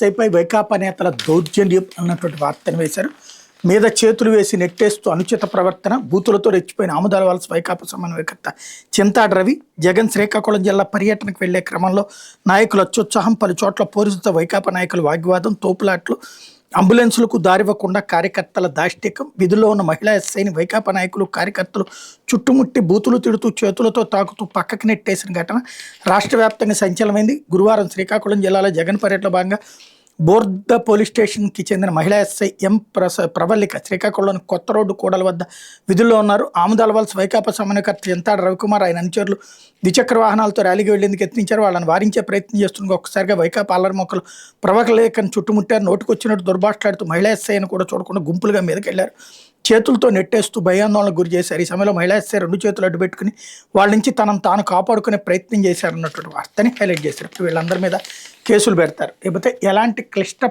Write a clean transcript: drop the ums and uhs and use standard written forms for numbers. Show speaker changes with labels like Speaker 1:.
Speaker 1: ఎస్ఐపై వైకాపా నేతల దౌర్జన్యం అన్నటువంటి వార్తను వేశారు. మీద చేతులు వేసి నెట్టేస్తూ అనుచిత ప్రవర్తన, బూతులతో రెచ్చిపోయిన ఆముదాల వలస వైకాపా సమన్వయకర్త చింతాడ రవి. జగన్ శ్రీకాకుళం జిల్లా పర్యటనకు వెళ్లే క్రమంలో నాయకులు అత్యుత్సాహం, పలు చోట్ల పోలీసులతో వైకాపా నాయకులు వాగ్వాదం, తోపులాట్లు, అంబులెన్సులకు దారివ్వకుండా కార్యకర్తల దాష్టికం. విధుల్లో ఉన్న మహిళా ఎస్ఐని వైకాపా నాయకులు, కార్యకర్తలు చుట్టుముట్టి బూతులు తిడుతూ చేతులతో తాకుతూ పక్కకి నెట్టేసిన ఘటన రాష్ట్ర వ్యాప్తంగా సంచలనమైంది. గురువారం శ్రీకాకుళం జిల్లాలో జగన్ పర్యటనలో భాగంగా బోర్ద పోలీస్ స్టేషన్కి చెందిన మహిళా ఎస్ఐ ఎం ప్రవల్లిక శ్రీకాకుళంలోని కొత్త రోడ్డు కూడల వద్ద విధుల్లో ఉన్నారు. ఆముదాల వలస వైకాపా సమన్వయకర్త చింతాడ రవికుమార్, ఆయన అనుచరులు ద్విచక్ర వాహనాలతో ర్యాలీకి వెళ్లేందుకు యత్నించారు. వాళ్ళని వారించే ప్రయత్నం చేస్తున్న ఒక్కసారిగా వైకాపా అల్లరి మొక్కలు ప్రవల్లికను చుట్టుముట్టారు. నోటుకొచ్చినట్టు దుర్భాషలాడుతూ మహిళా ఎస్ఐని కూడా చూడకుండా గుంపులుగా మీదకెళ్లారు. చేతులతో నెట్టేస్తూ భయాందోళనకు గురి చేశారు. ఈ సమయంలో మహిళా ఎస్ఐ రెండు చేతులు అడ్డు పెట్టుకుని వాళ్ళ నుంచి తనను తాను కాపాడుకునే ప్రయత్నం చేశారన్నటువంటి వార్తని హైలైట్ చేశారు. వీళ్ళందరి మీద కేసులు పెడతారు. లేకపోతే ఎలాంటి క్లిష్ట